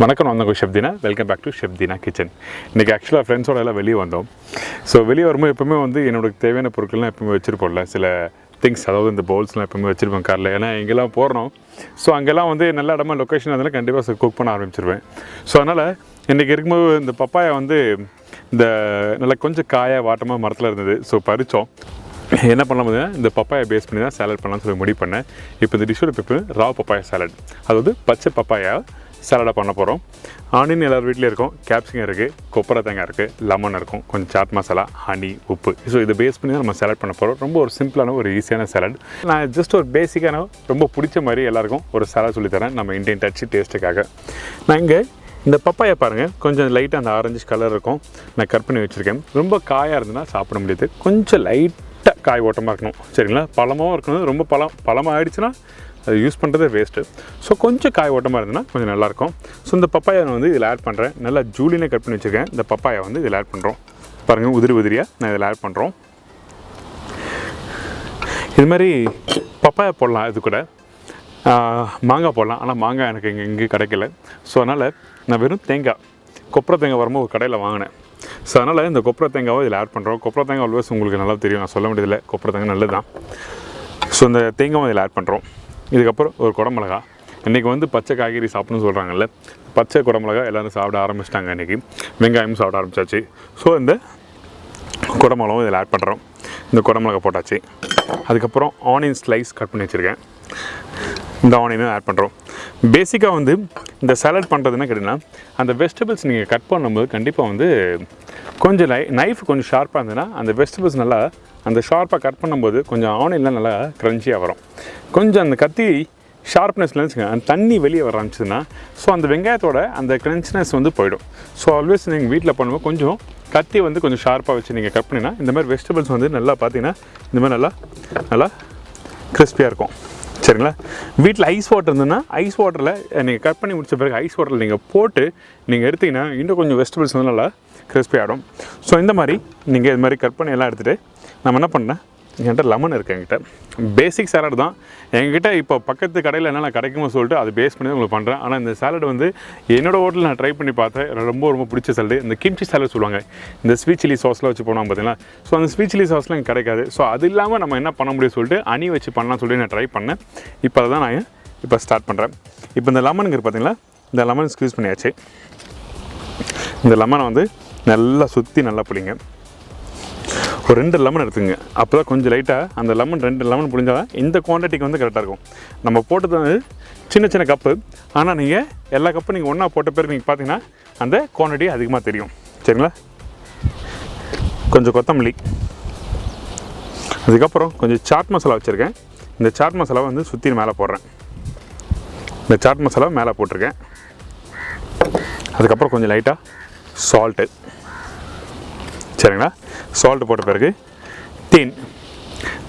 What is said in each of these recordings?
வணக்கம், நான் உங்கள் chef Deena. Welcome back to chef Deena kitchen. இன்றைக்கி ஆக்சுவலாக ஃப்ரெண்ட்ஸோட எல்லாம் வெளியே வந்தோம். ஸோ வெளியே வரும்போது எப்போவுமே வந்து என்னோட தேவையான பொருட்கள்லாம் எப்பவுமே வச்சுருப்போம்ல, சில திங்ஸ், அதாவது இந்த பவுல்ஸ்லாம் எப்பவுமே வச்சுருப்பேன் காரில். ஏன்னா எங்கெல்லாம் போகிறோம், ஸோ அங்கெல்லாம் வந்து நல்ல இடமா லொக்கேஷன் அதெல்லாம் கண்டிப்பாக குக் பண்ண ஆரம்பிச்சிருவேன். ஸோ அதனால் இன்றைக்கி இருக்கும்போது இந்த பப்பாயா வந்து இந்த நல்லா கொஞ்சம் காயாக வாட்டமாக மரத்தில் இருந்தது. ஸோ பறித்தோம். என்ன பண்ணலாம், இந்த பப்பாயா பேஸ் பண்ணி தான் சாலட் பண்ணலாம்னு சொல்லி முடிவு பண்ணேன். இப்போ இந்த டிஷ்ஷோட பேர் ரா பப்பாயா சாலட், அதாவது பச்சை பப்பாயா சாலடாக பண்ண போகிறோம். ஆனியன் எல்லோரும் வீட்டிலே இருக்கும், கேப்சிகம் இருக்குது, கொப்பரை தேங்காய் இருக்குது, லெமன் இருக்கும், கொஞ்சம் சாட் மசாலா, ஹனி, உப்பு. ஸோ இதை பேஸ் பண்ணி தான் நம்ம சாலட் பண்ண போகிறோம். ரொம்ப ஒரு சிம்பிளான ஒரு ஈஸியான சாலட். நான் ஜஸ்ட் ஒரு பேசிக்கான ரொம்ப பிடிச்ச மாதிரி எல்லாருக்கும் ஒரு சாலட் சொல்லித்தரேன், நம்ம இந்தியன் டச்சு டேஸ்ட்டுக்காக. நான் இங்கே இந்த பப்பாயா பாருங்கள், கொஞ்சம் லைட்டாக அந்த ஆரஞ்சு கலர் இருக்கும், நான் கட் பண்ணி வச்சுருக்கேன். ரொம்ப காயாக இருந்ததுன்னா சாப்பிட முடியாது, கொஞ்சம் லைட்டாக காய் ஓட்டமாக இருக்கணும், சரிங்களா? பழமாகவும் இருக்கணும். ரொம்ப பழமாக ஆகிடுச்சுன்னா அது யூஸ் பண்ணுறதே வேஸ்ட்டு. ஸோ கொஞ்சம் காய் ஓட்டமாக இருந்ததுன்னா கொஞ்சம் நல்லாயிருக்கும். ஸோ இந்த பப்பாயா வந்து இதில் ஆட் பண்ணுறேன். நல்லா ஜூலினே கட் பண்ணி வச்சுருக்கேன். இந்த பப்பாயா வந்து இதில் ஆட் பண்ணுறோம். பாருங்கள், உதிரியாக நான் இதில் ஆட் பண்ணுறோம். இது மாதிரி பப்பாயா போடலாம், இது கூட மாங்காய் போடலாம். ஆனால் மாங்காய் எனக்கு இங்கே கிடைக்கல. ஸோ அதனால் நான் வெறும் தேங்காய், கொப்பரை தேங்காய் வரும்போது ஒரு கடையில் வாங்கினேன். ஸோ அதனால் இந்த கொப்பரை தேங்காவை இதில் ஆட் பண்ணுறோம். கொப்பரை தேங்காய் ஆல்வேஸ் உங்களுக்கு நல்லா தெரியும், நான் சொல்ல வேண்டியதில்லை, கொப்பரை தேங்காய் நல்லது தான். ஸோ இந்த தேங்காவை இதில் ஆட் பண்ணுறோம். இதுக்கப்புறம் ஒரு குடமிளகா. இன்றைக்கி வந்து பச்சை காய்கறி சாப்பிட்ணுன்னு சொல்கிறாங்கல்ல, பச்சை குடமிளகா எல்லோரும் சாப்பிட ஆரம்பிச்சிட்டாங்க. இன்றைக்கி வெங்காயம் சாப்பிட ஆரம்பிச்சாச்சு. ஸோ இந்த குடமிளகாவும் இதில் ஆட் பண்ணுறோம். இந்த குடமிளகா போட்டாச்சு. அதுக்கப்புறம் ஆனியன் ஸ்லைஸ் கட் பண்ணி வச்சுருக்கேன், இந்த ஆனியனும் ஆட் பண்ணுறோம். பேசிக்காக வந்து இந்த சாலட் பண்ணுறதுன்னா கேட்டிங்கன்னா, அந்த வெஜிடபிள்ஸ் நீங்கள் கட் பண்ணும்போது கண்டிப்பாக வந்து கொஞ்சம் நைஃப் கொஞ்சம் ஷார்ப்பாக இருந்ததுன்னா அந்த வெஜிடபிள்ஸ் நல்லா அந்த ஷார்ப்பாக கட் பண்ணும்போது கொஞ்சம் ஆனியன்லாம் நல்லா க்ரன்ச்சியாக வரும். கொஞ்சம் அந்த கத்தி ஷார்ப்னஸ்ல வச்சுக்கோங்க, அந்த தண்ணி வெளியே வர ஆரம்பிச்சதுன்னா ஸோ அந்த வெங்காயத்தோட அந்த க்ரன்ச்சினஸ் வந்து போயிடும். ஸோ ஆல்வேஸ் நீங்கள் வீட்டில் பண்ணும்போது கொஞ்சம் கத்தி வந்து கொஞ்சம் ஷார்ப்பாக வச்சு நீங்கள் கட் பண்ணிங்கன்னா இந்த மாதிரி வெஜிடபிள்ஸ் வந்து நல்லா பார்த்தீங்கன்னா இந்த மாதிரி நல்லா கிறிஸ்பியாக இருக்கும், சரிங்களா? வீட்டில் ஐஸ் வாட்டர் இருந்ததுன்னா ஐஸ் வாட்டரில் நீங்கள் கட் பண்ணி முடிச்ச பிறகு ஐஸ் வாட்டரில் நீங்கள் போட்டு நீங்கள் எடுத்திங்கன்னா இன்னும் கொஞ்சம் வெஜிடபிள்ஸ் வந்து நல்லா கிறிஸ்பி ஆகிடும். ஸோ இந்த மாதிரி நீங்கள் இது மாதிரி கட் பண்ணி எல்லாம் எடுத்துகிட்டு நம்ம என்ன பண்ணேன், என்கிட்ட லெமன் இருக்குது. என்கிட்ட பேசிக் சாலட் தான். என்கிட்ட இப்போ பக்கத்து கடையில் என்னென்ன கிடைக்குமோ சொல்லிட்டு அது பேஸ் பண்ணி தான் உங்களுக்கு பண்ணுறேன். ஆனால் இந்த சாலட் வந்து என்னோடய ஹோட்டலில் நான் ட்ரை பண்ணி பார்த்தேன், ரொம்ப பிடிச்ச சாலட். இந்த கிம்ச்சி சாலட் சொல்லுவாங்க, இந்த ஸ்வீட் சில்லி சாஸ்லாம் வச்சு போனோம் பார்த்தீங்களா? ஸோ அந்த ஸ்வீட் சில்லி சாஸ்லாம் எனக்கு கிடைக்காது. ஸோ அது இல்லாமல் நம்ம என்ன பண்ண முடியும் சொல்லிட்டு அணி வச்சு பண்ணலாம்னு சொல்லி நான் ட்ரை பண்ணேன். இப்போ அதை தான் நான் இப்போ ஸ்டார்ட் பண்ணுறேன். இப்போ இந்த லெமனுங்கிற பார்த்தீங்களா, இந்த லெமன் ஸ்க்வீஸ் பண்ணியாச்சு. இந்த லெமனை வந்து நல்லா சுற்றி நல்லா புளிங்க. ஒரு 2 லெமன் எடுத்துங்க. அப்போ தான் கொஞ்சம் லைட்டாக அந்த லெமன் 2 லெமன் புளிஞ்சால் இந்த குவான்டிட்டிக்கு வந்து கரெக்டாக இருக்கும். நம்ம போட்டது வந்து சின்ன கப்பு, ஆனால் நீங்கள் எல்லா கப்பும் நீங்கள் ஒன்றா போட்ட பிறகு நீங்கள் பார்த்தீங்கன்னா அந்த குவான்டிட்டி அதிகமாக தெரியும், சரிங்களா? கொஞ்சம் கொத்தமல்லி, அதுக்கப்புறம் கொஞ்சம் சாட் மசாலா வச்சுருக்கேன். இந்த சாட் மசாலாவை வந்து சுற்றி மேலே போடுறேன். இந்த சாட் மசாலாவை மேலே போட்டிருக்கேன். அதுக்கப்புறம் கொஞ்சம் லைட்டாக சால்ட்டு, சரிங்களா? சால்ட்டு போட்ட பிறகு தேன்,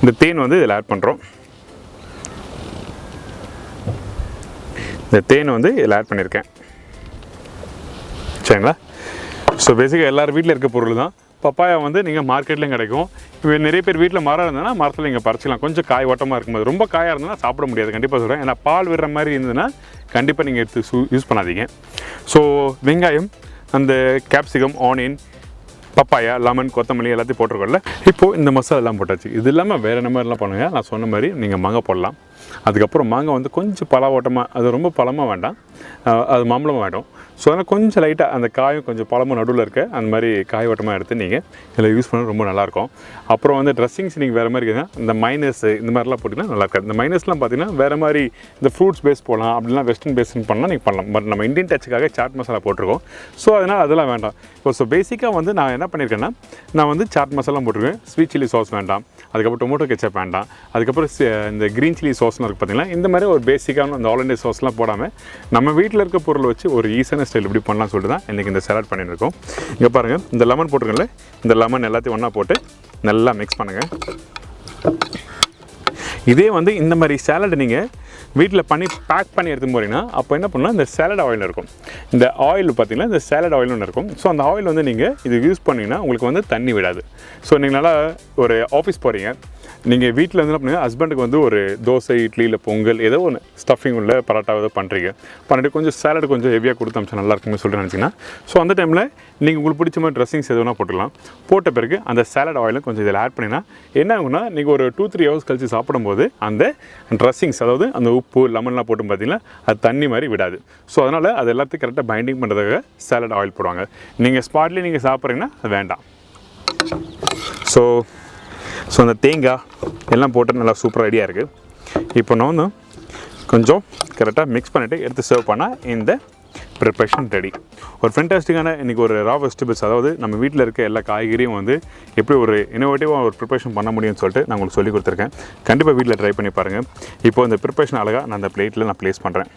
இந்த தேன் வந்து இதில் ஆட் பண்ணுறோம். இந்த தேன் வந்து இதில் ஆட் பண்ணியிருக்கேன், சரிங்களா? ஸோ பேசிக்காக எல்லோரும் வீட்டில் இருக்க பொருள் தான். பப்பாயா வந்து நீங்கள் மார்க்கெட்லேயும் கிடைக்கும். இப்போ நிறைய பேர் வீட்டில் மரம் இருந்ததுன்னா மரத்தில் நீங்கள் பறிச்சிக்கலாம். கொஞ்சம் காய் ஓட்டமாக இருக்கும்போது, ரொம்ப காயாக இருந்ததுன்னா சாப்பிட முடியாது, கண்டிப்பாக சொல்கிறேன். ஏன்னா பால் விடுற மாதிரி இருந்ததுன்னா கண்டிப்பாக நீங்கள் எடுத்து யூஸ் பண்ணாதீங்க. ஸோ வெங்காயம், அந்த கேப்சிகம், ஆனியன், பப்பாயா, லெமன், கொத்தமல்லி எல்லாத்தையும் போட்டிருக்கோம்ல. இப்போது இந்த மசாலா எல்லாம் போட்டாச்சு. இது இல்லாமல் வேறு என்ன மாதிரிலாம் பண்ணுங்கள், நான் சொன்ன மாதிரி நீங்கள் மாங்காய் போடலாம். அதுக்கப்புறம் மாங்காய் வந்து கொஞ்சம் பழ ஓட்டமாக, அது ரொம்ப பழமாக வேண்டாம், அது மாம்பழமாக வேண்டாம். ஸோ அதனால் கொஞ்சம் லைட்டாக அந்த காயும் கொஞ்சம் பழமும் நடுவில் இருக்க அந்த மாதிரி காய் ஓட்டமாக எடுத்து நீங்கள் இதில் யூஸ் பண்ண ரொம்ப நல்லாயிருக்கும். அப்புறம் வந்து ட்ரெஸ்ஸிங்ஸ் நீங்கள் வேறு மாதிரி இருக்குதுன்னா இந்த மைனஸ் இந்த மாதிரிலாம் போட்டிங்கன்னா நல்லா இருக்காது. இந்த மைனஸ்லாம் பார்த்தீங்கன்னா வேறு மாதிரி இந்த ஃப்ரூட்ஸ் பேஸ் போடலாம், அப்படிலாம் வெஸ்டர்ன் பேஸ்ன்னு பண்ணால் நீங்கள் பண்ணலாம். பட் நம்ம இந்தியன் டச்சுக்காக சாட் மசாலா போட்டிருக்கோம். ஸோ அதனால் அதெல்லாம் வேண்டாம். ஸோ பேசிக்காக வந்து நான் என்ன பண்ணியிருக்கேன்னா, நான் வந்து சாட் மசாலா போட்டிருக்கேன். ஸ்வீட் சில்லி சாஸ் வேண்டாம், அதுக்கப்புறம் டொமேட்டோ கெச்சப் வேண்டாம், அதுக்கப்புறம் இந்த க்ரீன் சில்லி சாஸ்லாம் இருக்குது பார்த்தீங்களா? இந்த மாதிரி ஒரு பேசிக்கான அந்த ஆல் இண்டியா சாஸ்லாம் போடாமல் நம்ம வீட்டில் இருக்க பொருளை வச்சு ஒரு ஈஸியான ஸ்டைல் இப்படி பண்ணலாம் சொல்லிட்டு தான் இன்றைக்கி இந்த சாலட் பண்ணியிருக்கோம். இங்கே பாருங்கள், இந்த லெமன் போட்டிருக்கோம்ல, இந்த லெமன் எல்லாத்தையும் ஒன்றா போட்டு நல்லா மிக்ஸ் பண்ணுங்கள். இதே வந்து இந்த மாதிரி சாலட் நீங்கள் வீட்டில் பண்ணி பேக் பண்ணி எடுத்துன்னு போகிறீங்கன்னா அப்போ என்ன பண்ணலாம், இந்த சாலட் ஆயில் இருக்கும். இந்த ஆயில் பார்த்திங்கன்னா இந்த சாலட் ஆயில் ஒன்று இருக்கும். ஸோ அந்த ஆயில் வந்து நீங்கள் இது யூஸ் பண்ணிங்கன்னா உங்களுக்கு வந்து தண்ணி விடாது. ஸோ நீங்கள் நல்லா ஒரு ஆஃபீஸ் போகிறீங்க, நீங்கள் வீட்டில் வந்து என்ன பண்ணுங்கள், ஹஸ்பண்டுக்கு வந்து ஒரு தோசை, இட்லி, இல்லை பொங்கல் ஏதோ ஒன்று ஸ்டஃபிங் உள்ள பரோட்டா ஏதோ பண்ணுறீங்க, பண்ணிட்டு கொஞ்சம் சேலட் கொஞ்சம் ஹெவியாக கொடுத்து அமிச்சா நல்லா இருக்குன்னு சொல்லிட்டு நினச்சிங்கன்னா, ஸோ அந்த டைமில் நீங்கள் உங்களுக்கு பிடிச்ச மாதிரி ட்ரெஸ்ஸிங்ஸ் எதுனா போட்டுக்கலாம். போட்ட பிறகு அந்த சேலட் ஆயிலும் கொஞ்சம் இதில் ஆட் பண்ணிங்கன்னா என்ன ஆகுனா, நீங்கள் ஒரு 2-3 ஹவர்ஸ் கழித்து சாப்பிடும்போது அந்த ட்ரெஸ்ஸிங்ஸ், அதாவது அந்த உப்பு லெமன்லாம் போட்டு பார்த்தீங்கன்னா அது தண்ணி மாதிரி விடாது. ஸோ அதனால் அது எல்லாத்தையும் கரெக்டாக பைண்டிங் பண்ணுறதுக்காக சேலட் ஆயில் போடுவாங்க. நீங்கள் ஸ்பாட்லேயே நீங்கள் சாப்பிட்றீங்கன்னா அது வேண்டாம். ஸோ அந்த தேங்காய் எல்லாம் போட்டு நல்லா சூப்பராக ரெடியாக இருக்குது. இப்போ நான் வந்து கொஞ்சம் கரெக்டாக மிக்ஸ் பண்ணிவிட்டு எடுத்து சர்வ் பண்ணால் இந்த ப்ரிப்ரேஷன் ரெடி. ஒரு ஃபென்டாஸ்டிக்கான இன்றைக்கி ஒரு ரா வெஜிடபிள்ஸ், அதாவது நம்ம வீட்டில் இருக்க எல்லா காய்கறியும் வந்து எப்படி ஒரு இன்னோவேட்டிவாக ஒரு ப்ரிப்ரேஷன் பண்ண முடியும்னு சொல்லிட்டு நான் உங்களுக்கு சொல்லி கொடுத்துருக்கேன். கண்டிப்பாக வீட்டில் ட்ரை பண்ணி பாருங்கள். இப்போ இந்த ப்ரிப்ரேஷன் அழகாக நான் அந்த பிளேட்டில் நான் ப்ளேஸ் பண்ணுறேன்.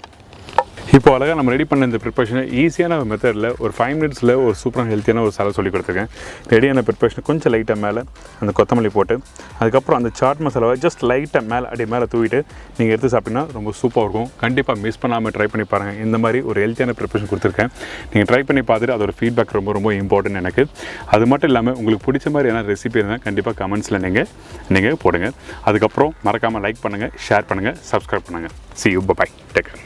இப்போ அழகாக நம்ம ரெடி பண்ண இந்த ப்ரிப்ரேஷனை ஈஸியான மெத்தடில் ஒரு 5 மினிட்ஸில் ஒரு சூப்பராக ஹெல்த்தியான ஒரு சாலட் சொல்லி கொடுத்துருக்கேன். ரெடியான ப்ரிப்ரேஷனை கொஞ்சம் லைட்டாக மேலே அந்த கொத்தமல்லி போட்டு, அதுக்கப்புறம் அந்த சாட் மசாலாவை ஜஸ்ட் லைட்டாக மேலே தூவிட்டு நீங்கள் எடுத்து சாப்பிட்டீங்கன்னா ரொம்ப சூப்பராக இருக்கும். கண்டிப்பாக மிஸ் பண்ணாமல் ட்ரை பண்ணி பாருங்கள். இந்த மாதிரி ஒரு ஹெல்த்தியான ப்ரிப்ரேஷன் கொடுத்துருக்கேன். நீங்கள் ட்ரை பண்ணி பார்த்துட்டு அதோட ஃபீட்பேக் ரொம்ப இம்பார்ட்டன்ட் எனக்கு. அது மட்டும் இல்லாமல் உங்களுக்கு பிடிச்ச மாதிரி என்ன ரெசிபி இருந்தால் கண்டிப்பாக கமெண்ட்ஸில் நீங்கள் போடுங்க. அதுக்கப்புறம் மறக்காமல் லைக் பண்ணுங்கள், ஷேர் பண்ணுங்கள், சப்ஸ்கிரைப் பண்ணுங்கள். See you, bye-bye, take care.